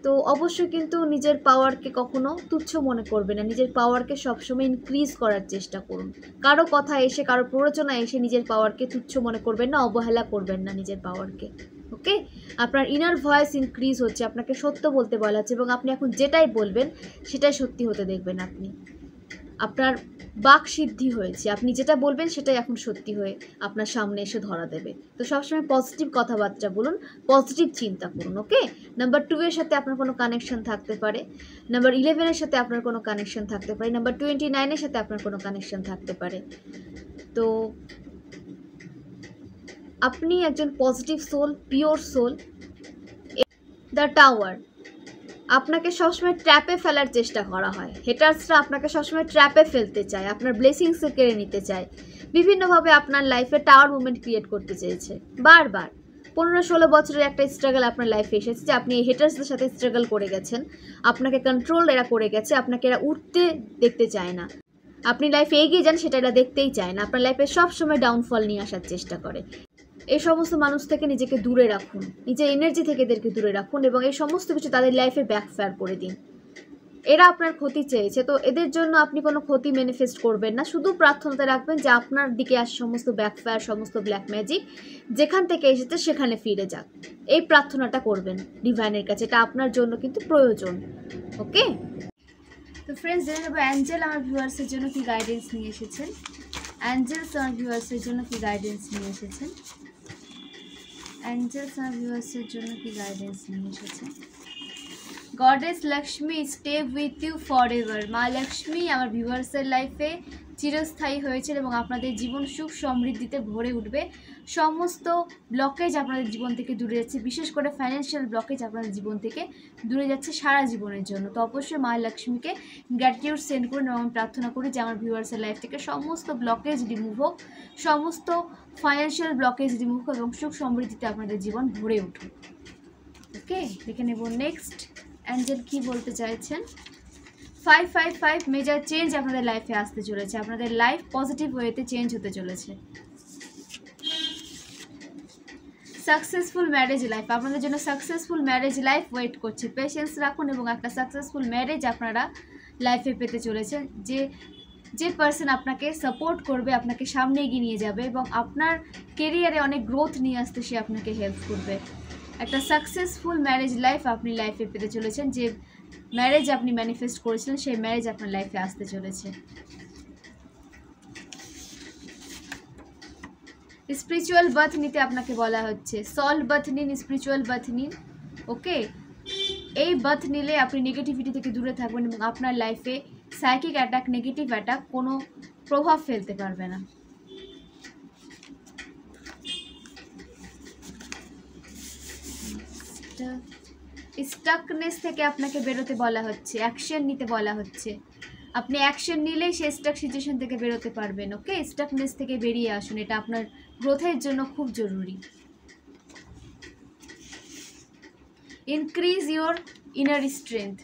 তো অবশ্যই কিন্তু নিজের পাওয়ারকে কখনো তুচ্ছ মনে করবে না, নিজের পাওয়ারকে সবসময় ইনক্রিজ করার চেষ্টা করুন। কারো কথা এসে, কারো প্ররোচনা এসে নিজের পাওয়ারকে তুচ্ছ মনে করবেন না, অবহেলা করবেন না নিজের পাওয়ারকে। ওকে, আপনার ইনার ভয়েস ইনক্রিজ হচ্ছে, আপনাকে সত্য বলতে বলা হচ্ছে, এবং আপনি এখন যেটাই বলবেন সেটাই সত্যি হতে দেখবেন। আপনি আপনার বাক সিদ্ধি হয়েছে, আপনি যেটা বলবেন সেটাই এখন সত্যি হয়ে আপনার সামনে এসে ধরা দেবে। তো সবসময় পজিটিভ কথাবার্তা বলুন, পজিটিভ চিন্তা করুন। ওকে, নাম্বার 2 এর সাথে আপনার কোনো কানেকশন থাকতে পারে, নাম্বার 11 এর সাথে আপনার কোনো কানেকশন থাকতে পারে, নাম্বার 29 এর সাথে আপনার কোনো কানেকশন থাকতে পারে। তো আপনি একজন positive soul, pure soul. The tower, আপনাকে সবসময় ট্র্যাপে ফেলার চেষ্টা করা হয়। হেটার্সরা আপনাকে সবসময় ট্র্যাপে ফেলতে চায়, আপনার ব্লেসিংসকে কেড়ে নিতে চায়, বিভিন্নভাবে আপনার লাইফে টাওয়ার মুভমেন্ট ক্রিয়েট করতে চেয়েছে বারবার। 15-16 বছরের একটা স্ট্রাগল আপনার লাইফে এসেছে, যে আপনি হেটার্সদের সাথে স্ট্রাগল করে গেছেন, আপনাকে কন্ট্রোল এরা করে গেছে, আপনাকে এরা উঠতে দেখতে চায় না, আপনি লাইফে এগিয়ে যান সেটা এরা দেখতেই চায় না, আপনার লাইফে সবসময় ডাউনফল নিয়ে আসার চেষ্টা করে। এই সমস্ত মানুষ থেকে নিজেকে দূরে রাখুন, নিজের এনার্জি থেকে এদেরকে দূরে রাখুন এবং এই সমস্ত কিছু তাদের লাইফে ব্যাকফায়ার করে দিন। এরা আপনার ক্ষতি চেয়েছে, তো এদের জন্য আপনি কোনো ক্ষতি ম্যানিফেস্ট করবেন না, শুধু প্রার্থনাতে রাখবেন যে আপনার দিকে আসে সমস্ত ব্যাকফায়ার, সমস্ত ব্ল্যাক ম্যাজিক যেখান থেকে এসেছে সেখানে ফিরে যাক। এই প্রার্থনাটা করবেন ডিভাইনের কাছে, এটা আপনার জন্য কিন্তু প্রয়োজন। ওকে, তো ফ্রেন্ডস, জেনে নেব অ্যাঞ্জেল আমার ভিউয়ার্সের জন্য কি গাইডেন্স নিয়ে এসেছেন। অ্যাঞ্জেলস আমার ভিউয়ার্সের জন্য কি গাইডেন্স নিয়ে এসেছেন। অ্যাঞ্জেলস আমার ভিউয়ার্সের জন্য কি গাইডেন্স নিয়ে এসেছেন। Goddess Lakshmi stay with you forever. মা লক্ষ্মী আমার ভিউয়ার্সের লাইফে চিরস্থায়ী হয়েছে এবং আপনাদের জীবন সুখ সমৃদ্ধিতে ভরে উঠবে। সমস্ত ব্লকেজ আপনাদের জীবন থেকে দূরে যাচ্ছে, বিশেষ করে ফাইন্যান্সিয়াল ব্লকেজ আপনাদের জীবন থেকে দূরে যাচ্ছে সারা জীবনের জন্য। তো অবশ্যই মা লক্ষ্মীকে গ্র্যাটিটিউড সেন্ড করুন এবং আমি প্রার্থনা করি যে আমার ভিউয়ার্সের লাইফ থেকে সমস্ত ব্লকেজ রিমুভ হোক, সমস্ত ফাইন্যান্সিয়াল ব্লকেজ রিমুভ হোক এবং সুখ সমৃদ্ধিতে আপনাদের জীবন ভরে উঠুক। ওকে, দেখে নেব নেক্সট অ্যাঞ্জেল কি বলতে চাইছেন। 555 মেজর চেঞ্জ আপনাদের লাইফে আসতে চলেছে, আপনাদের লাইফ পজিটিভ ওয়েতে চেঞ্জ হতে চলেছে। সাকসেসফুল ম্যারেজ লাইফ, আপনাদের জন্য সাকসেসফুল ম্যারেজ লাইফ ওয়েট করছে। পেশেন্স রাখুন এবং একটা সাকসেসফুল ম্যারেজ আপনারা লাইফে পেতে চলেছেন। যে পার্সন আপনাকে সাপোর্ট করবে, আপনাকে সামনে এগিয়ে নিয়ে যাবে এবং আপনার কেরিয়ারে অনেক গ্রোথ নিয়ে আসতে সে আপনাকে হেল্প করবে। একটা সাকসেসফুল ম্যারেজ লাইফ আপনি লাইফে পেতে চলেছেন। যে ম্যারেজ আপনি ম্যানিফেস্ট করেছিলেন সেই ম্যারেজ আপনার লাইফে আসতে চলেছে। স্পিরিচুয়াল বার্থ নিতে আপনাকে বলা হচ্ছে, সল বার্থ নিন, স্পিরিচুয়াল বার্থ নিন। ওকে, এই বার্থ নিলে আপনি নেগেটিভিটি থেকে দূরে থাকবেন এবং আপনার লাইফে সাইকিক অ্যাটাক, নেগেটিভ অ্যাটাক কোনো প্রভাব ফেলতে পারবে না। স্টাকনেস থেকে আপনাকে বেরোতে বলা হচ্ছে, অ্যাকশন নিতে বলা হচ্ছে। আপনি অ্যাকশন নিলেই সেই স্টাক সিচুয়েশন থেকে বেরোতে পারবেন। ওকে, স্টাকনেস থেকে বেরিয়ে আসুন, এটা আপনার গ্রোথের জন্য খুব জরুরি। ইনক্রিজ ইওর ইনার স্ট্রেংথ,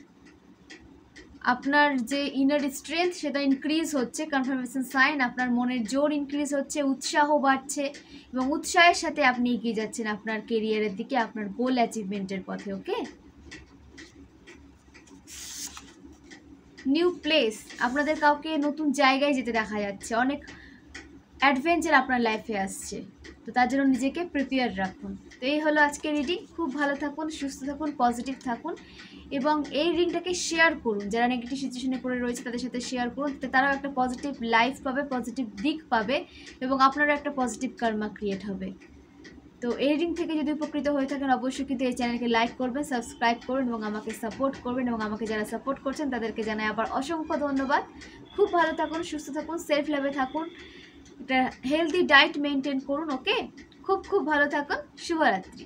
আপনার যে ইনার স্ট্রেংথ সেটা ইনক্রিজ হচ্ছে, কনফার্মেশন সাইন। আপনার মনের জোর ইনক্রিজ হচ্ছে, উৎসাহ বাড়ছে এবং উৎসাহের সাথে আপনি এগিয়ে যাচ্ছেন আপনার কেরিয়ারের দিকে, আপনার গোল অ্যাচিভমেন্টের পথে। ওকে, নিউ প্লেস, আপনাদের কাউকে নতুন জায়গায় যেতে দেখা যাচ্ছে, অনেক অ্যাডভেঞ্চার আপনার লাইফে আসছে, তো তার জন্য নিজেকে প্রিপেয়ার রাখুন। তো এই হলো আজকে রিডিং। খুব ভালো থাকুন, সুস্থ থাকুন, পজিটিভ থাকুন এবং এই রিডিংটাকে শেয়ার করুন। যারা নেগেটিভ সিচুয়েশনে পড়ে রয়েছে তাদের সাথে শেয়ার করুন, তারাও একটা পজিটিভ লাইফ পাবে, পজিটিভ দিক পাবে এবং আপনারও একটা পজিটিভ কর্মা ক্রিয়েট হবে। তো এই রিডিং থেকে যদি উপকৃত হয়ে থাকেন অবশ্যই কিন্তু এই চ্যানেলকে লাইক করবেন, সাবস্ক্রাইব করবেন এবং আমাকে সাপোর্ট করবেন এবং আমাকে যারা সাপোর্ট করছেন তাদেরকে জানাই আবার অসংখ্য ধন্যবাদ। খুব ভালো থাকুন, সুস্থ থাকুন, সেলফ লাভে থাকুন, একটা হেলদি ডায়েট মেনটেন করুন। ওকে, খুব ভালো থাকুন। শুভরাত্রি।